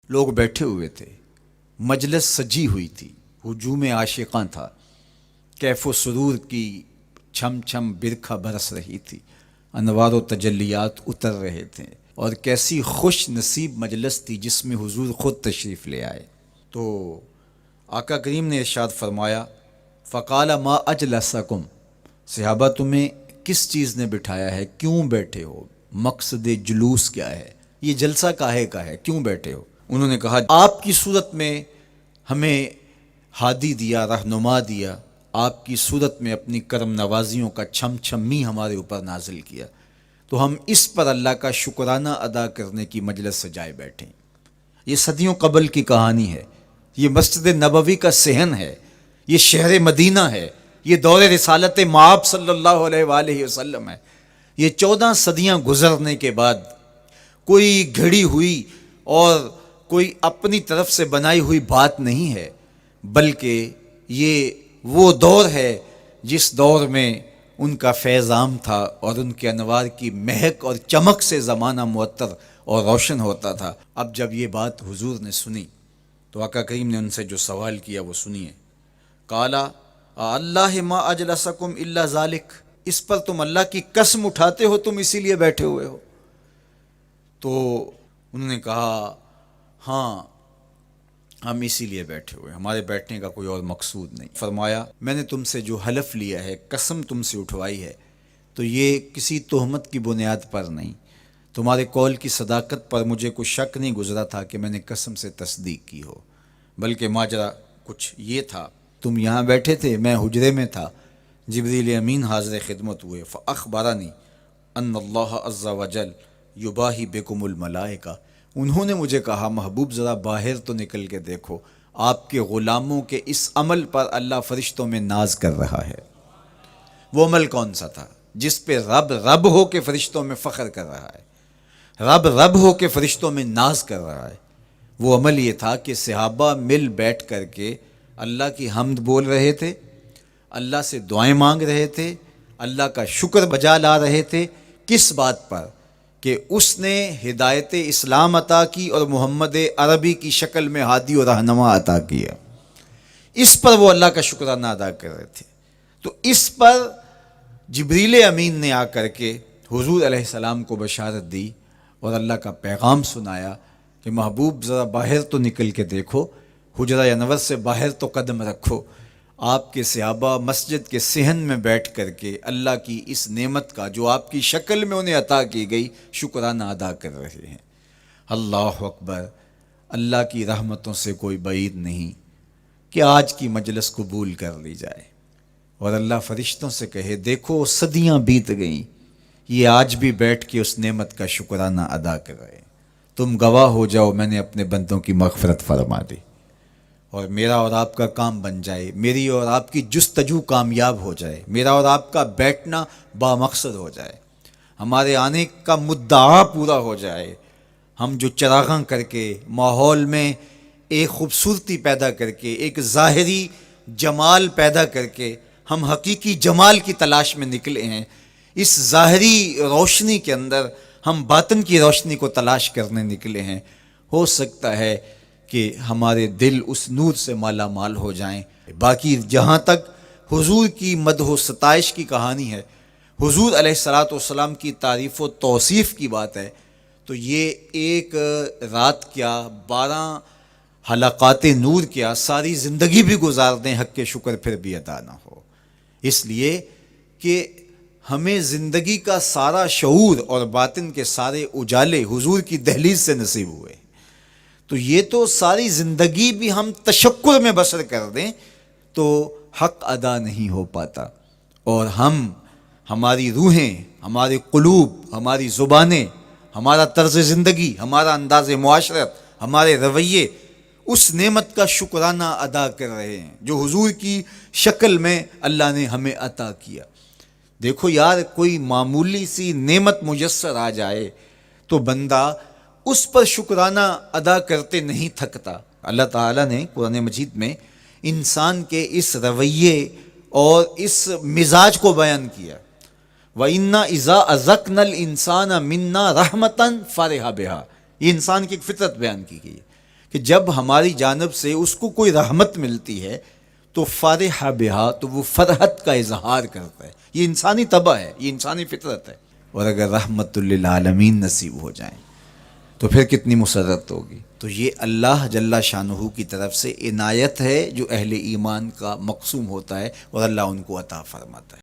لوگ بیٹھے ہوئے تھے، مجلس سجی ہوئی تھی، ہجوم عاشقاں تھا، کیف و سرور کی چھم چھم برکھا برس رہی تھی، انوار و تجلیات اتر رہے تھے، اور کیسی خوش نصیب مجلس تھی جس میں حضور خود تشریف لے آئے۔ تو آقا کریم نے ارشاد فرمایا، فقال ما اجلسکم، صحابہ تمہیں کس چیز نے بٹھایا ہے، کیوں بیٹھے ہو، مقصد جلوس کیا ہے، یہ جلسہ کاہے کا ہے، کیوں بیٹھے ہو؟ انہوں نے کہا آپ کی صورت میں ہمیں ہادی دیا، رہنما دیا، آپ کی صورت میں اپنی کرم نوازیوں کا چھم چھمی ہمارے اوپر نازل کیا، تو ہم اس پر اللہ کا شکرانہ ادا کرنے کی مجلس سجائے بیٹھے۔ یہ صدیوں قبل کی کہانی ہے، یہ مسجد نبوی کا صحن ہے، یہ شہر مدینہ ہے، یہ دور رسالت مآب صلی اللہ علیہ وآلہ وسلم ہے۔ یہ 14 صدیاں گزرنے کے بعد کوئی گھڑی ہوئی اور کوئی اپنی طرف سے بنائی ہوئی بات نہیں ہے، بلکہ یہ وہ دور ہے جس دور میں ان کا فیض عام تھا اور ان کے انوار کی مہک اور چمک سے زمانہ معطر اور روشن ہوتا تھا۔ اب جب یہ بات حضور نے سنی تو آقا کریم نے ان سے جو سوال کیا وہ سنیے۔ قالا اللہ ما اجلسکم الا ذالک، اس پر تم اللہ کی قسم اٹھاتے ہو تم اسی لیے بیٹھے ہوئے ہو؟ تو انہوں نے کہا ہاں ہم اسی لیے بیٹھے ہوئے، ہمارے بیٹھنے کا کوئی اور مقصود نہیں۔ فرمایا میں نے تم سے جو حلف لیا ہے، قسم تم سے اٹھوائی ہے، تو یہ کسی تہمت کی بنیاد پر نہیں، تمہارے قول کی صداقت پر مجھے کوئی شک نہیں گزرا تھا کہ میں نے قسم سے تصدیق کی ہو، بلکہ ماجرا کچھ یہ تھا، تم یہاں بیٹھے تھے، میں حجرے میں تھا، جبریل امین حاضر خدمت ہوئے، فاخبرنی ان اللہ عز وجل یباہی بکم الملائکہ، انہوں نے مجھے کہا محبوب ذرا باہر تو نکل کے دیکھو، آپ کے غلاموں کے اس عمل پر اللہ فرشتوں میں ناز کر رہا ہے۔ وہ عمل کون سا تھا جس پہ رب رب ہو کے فرشتوں میں فخر کر رہا ہے، رب رب ہو کے فرشتوں میں ناز کر رہا ہے؟ وہ عمل یہ تھا کہ صحابہ مل بیٹھ کر کے اللہ کی حمد بول رہے تھے، اللہ سے دعائیں مانگ رہے تھے، اللہ کا شکر بجا لا رہے تھے۔ کس بات پر؟ کہ اس نے ہدایت اسلام عطا کی اور محمد عربی کی شکل میں ہادی و رہنما عطا کیا، اس پر وہ اللہ کا شکرانہ ادا کر رہے تھے۔ تو اس پر جبریل امین نے آ کر کے حضور علیہ السلام کو بشارت دی اور اللہ کا پیغام سنایا کہ محبوب ذرا باہر تو نکل کے دیکھو، حجرہ انور سے باہر تو قدم رکھو، آپ کے صحابہ مسجد کے صحن میں بیٹھ کر کے اللہ کی اس نعمت کا جو آپ کی شکل میں انہیں عطا کی گئی شکرانہ ادا کر رہے ہیں۔ اللہ اکبر، اللہ کی رحمتوں سے کوئی بعید نہیں کہ آج کی مجلس قبول کر لی جائے اور اللہ فرشتوں سے کہے دیکھو صدیاں بیت گئیں، یہ آج بھی بیٹھ کے اس نعمت کا شکرانہ ادا کر رہے ہیں، تم گواہ ہو جاؤ میں نے اپنے بندوں کی مغفرت فرما دی اور میرا اور آپ کا کام بن جائے، میری اور آپ کی جستجو کامیاب ہو جائے، میرا اور آپ کا بیٹھنا بامقصد ہو جائے، ہمارے آنے کا مدعا پورا ہو جائے، ہم جو چراغاں کر کے ماحول میں ایک خوبصورتی پیدا کر کے، ایک ظاہری جمال پیدا کر کے ہم حقیقی جمال کی تلاش میں نکلے ہیں، اس ظاہری روشنی کے اندر ہم باطن کی روشنی کو تلاش کرنے نکلے ہیں، ہو سکتا ہے کہ ہمارے دل اس نور سے مالا مال ہو جائیں۔ باقی جہاں تک حضور کی مدح و ستائش کی کہانی ہے، حضور علیہ الصلاۃ والسلام کی تعریف و توصیف کی بات ہے، تو یہ ایک رات کیا 12 حلقات نور کیا ساری زندگی بھی گزار دیں حق کے شکر پھر بھی ادا نہ ہو، اس لیے کہ ہمیں زندگی کا سارا شعور اور باطن کے سارے اجالے حضور کی دہلیز سے نصیب ہوئے، تو یہ تو ساری زندگی بھی ہم تشکر میں بسر کر دیں تو حق ادا نہیں ہو پاتا، اور ہماری روحیں، ہمارے قلوب، ہماری زبانیں، ہمارا طرز زندگی، ہمارا انداز معاشرت، ہمارے رویے اس نعمت کا شکرانہ ادا کر رہے ہیں جو حضور کی شکل میں اللہ نے ہمیں عطا کیا۔ دیکھو یار، کوئی معمولی سی نعمت میسر آ جائے تو بندہ اس پر شکرانہ ادا کرتے نہیں تھکتا۔ اللہ تعالیٰ نے قرآن مجید میں انسان کے اس رویے اور اس مزاج کو بیان کیا، وَإِنَّا إِذَا أَذَقْنَا الْإِنسَانَ مِنَّا رَحْمَةً فَرِحَ بِهَا، یہ انسان کی ایک فطرت بیان کی گئی ہے کہ جب ہماری جانب سے اس کو کوئی رحمت ملتی ہے تو فرح بہا، تو وہ فرحت کا اظہار کرتا ہے. یہ انسانی طبع ہے، یہ انسانی فطرت ہے. اور اگر رحمت للعالمین نصیب ہو جائیں تو پھر کتنی مسرت ہوگی. تو یہ اللہ جل شانہ کی طرف سے عنایت ہے جو اہل ایمان کا مقسوم ہوتا ہے اور اللہ ان کو عطا فرماتا ہے.